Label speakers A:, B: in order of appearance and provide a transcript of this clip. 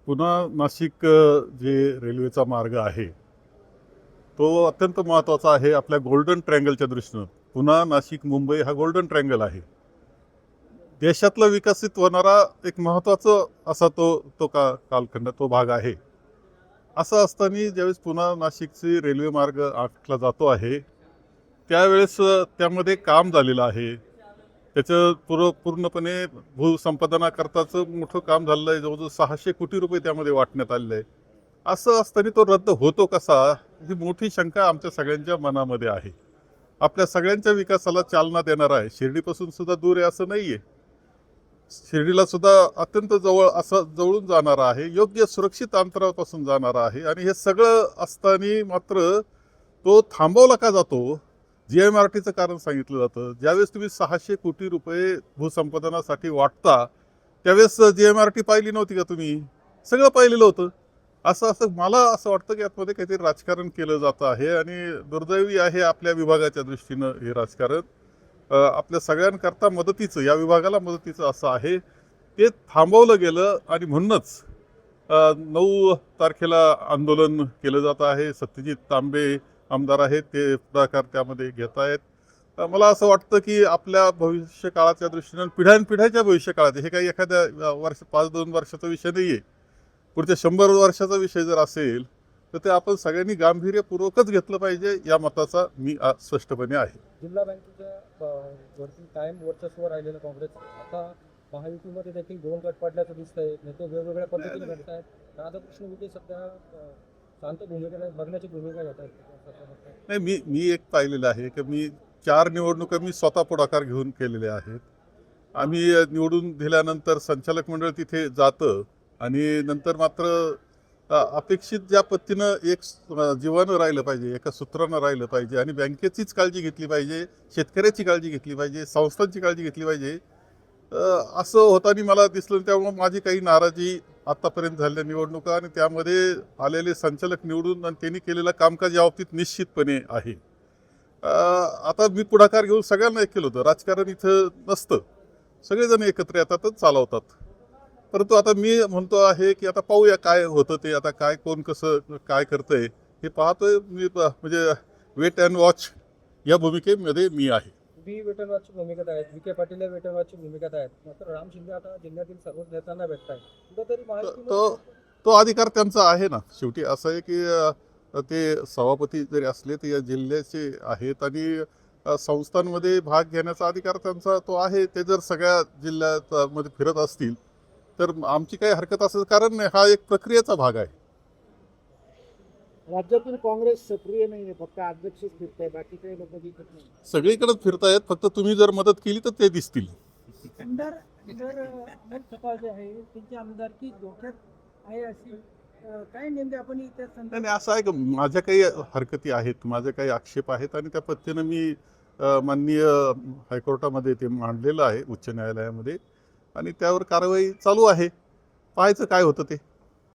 A: पुन्हा नाशिक जे रेल्वेचा मार्ग आहे तो अत्यंत महत्त्वाचा आहे आपल्या गोल्डन ट्रायंगलच्या दृष्टीनं. पुन्हा नाशिक मुंबई हा गोल्डन ट्रायंगल आहे. देशातला विकसित होणारा एक महत्त्वाचा असा तो तो का कालखंड तो भाग आहे. असं असताना ज्यावेळेस पुन्हा नाशिकची रेल्वे मार्ग आखला जातो आहे त्यावेळेस त्यामध्ये काम झालेलं आहे. त्याचं पूर्णपणे भूसंपादनाकरताचं मोठं काम झालेलं आहे. जवळजवळ 600 कोटी रुपये त्यामध्ये वाटण्यात आलेले आहे. असं असताना तो रद्द होतो कसा, ही मोठी शंका आमच्या सगळ्यांच्या मनामध्ये आहे. आपल्या सगळ्यांच्या विकासाला चालना देणार आहे. शिर्डीपासून सुद्धा दूर आहे असं नाही आहे. शिर्डीला सुद्धा अत्यंत असं जवळून जाणार आहे, योग्य सुरक्षित अंतरापासून जाणार आहे. आणि हे सगळं असताना मात्र तो थांबवला का जातो, GMRTचं कारण सांगितलं जातं. ज्यावेळेस तुम्ही 600 कोटी रुपये भूसंपादनासाठी वाटता त्यावेळेस GMRT पाहिली नव्हती का तुम्ही? सगळं पाहिलेलं होतं. असं मला असं वाटतं की आतमध्ये काहीतरी राजकारण केलं जातं आहे आणि दुर्दैवी आहे आपल्या विभागाच्या दृष्टीनं हे राजकारण. आपल्या सगळ्यांकरता मदतीचं, या विभागाला मदतीचं असं आहे. ते थांबवलं गेलं आणि म्हणूनच 9 तारखेला आंदोलन केलं जात आहे. सत्यजित तांबे आमदार आहेत, ते पुढाकार त्यामध्ये घेत आहेत. मला असं वाटतं की आपल्या भविष्यकाळाच्या दृष्टीनं पिढ्यानपिढ्याच्या भविष्यकाळात, हे काही एखाद्या वर्ष 5-2 वर्षाचा विषय नाही आहे. पुढच्या 100 वर्षाचा विषय जर असेल तर ते आपण सगळ्यांनी गांभीर्यपूर्वकच घेतलं पाहिजे, या मताचा मी स्पष्टपणे आहे.
B: जिल्हा बँकेच्या वरती कायम वर्चस्व राहिलेलं काँग्रेस आता महायुतीमध्ये देखील 2 गट पडल्याचं दिसतंय. नेते वेगवेगळ्या पद्धतीने घडत आहेत. राधाकृष्ण विखे सध्या शांत भूमिकेने बघण्याची भूमिका घेत आहेत.
A: नाही, मी एक पाहिलेलं आहे की मी 4 निवडणुका मी स्वतः पुढाकार घेऊन केलेल्या आहेत. आम्ही निवडून दिल्यानंतर संचालक मंडळ तिथे जातं आणि नंतर मात्र अपेक्षित ज्या पद्धतीनं एक जीवानं राहिलं पाहिजे, एका सूत्रानं राहिलं पाहिजे आणि बँकेचीच काळजी घेतली पाहिजे, शेतकऱ्याची काळजी घेतली पाहिजे, संस्थांची काळजी घेतली पाहिजे, असं होताना मला दिसलं. त्यामुळे माझी काही नाराजी आत्तापर्यंत झालेल्या निवडणुका आणि त्यामध्ये आलेले संचालक निवडून आणि त्यांनी केलेलं कामकाज या बाबतीत निश्चितपणे आहे. आता मी पुढाकार घेऊन सगळ्यांना एक केलं होतं. राजकारण इथं नसतं, सगळेजण एकत्र येतातच चालवतात. परंतु आता मी म्हणतो आहे की आता पाहूया काय होतं ते, आता काय कोण कसं काय करतंय हे पाहतोय. मी म्हणजे वेट अँड वॉच या भूमिकेमध्ये मी आहे.
B: तुम्ही वेट अँड वॉचची भूमिकेत आहेत, विखे पाटील वेट अँड वॉचची भूमिकेत आहेत, मात्र राम शिंदे आता जिल्ह्यातील सर्वच नेत्यांना भेटत आहेत. कुठंतरी
A: तो अधिकार त्यांचा आहे ना. शेवटी असं आहे की ते सभापती जरी असले तर या जिल्ह्याचे आहेत आणि संस्थांमध्ये भाग घेण्याचा अधिकार त्यांचा तो आहे. ते जर सगळ्या जिल्ह्यात मध्ये फिरत असतील तर आमची काही हरकत असेल, कारण हा एक प्रक्रियेचा भाग आहे.
B: राज्यातून काँग्रेस सक्रिय नाहीये, फक्त अध्यक्षच फिरत आहे, बाकी काही लोक दिसत नाही.
A: सगळीकडेच फिरतायत, फक्त तुम्ही जर मदत केली तर ते दिसतील.
B: आमदार लोकसभा जे आहे त्यांची आमदारकी धोक्यात आहे अशी काय नेमके आपण
A: नाही, असं आहे की माझ्या काही हरकती आहेत, माझे काही आक्षेप आहेत आणि त्या पद्धतीनं मी माननीय हायकोर्टामध्ये ते मांडलेलं आहे, उच्च न्यायालयामध्ये, आणि त्यावर कारवाई चालू आहे. पाहायचं काय होतं ते.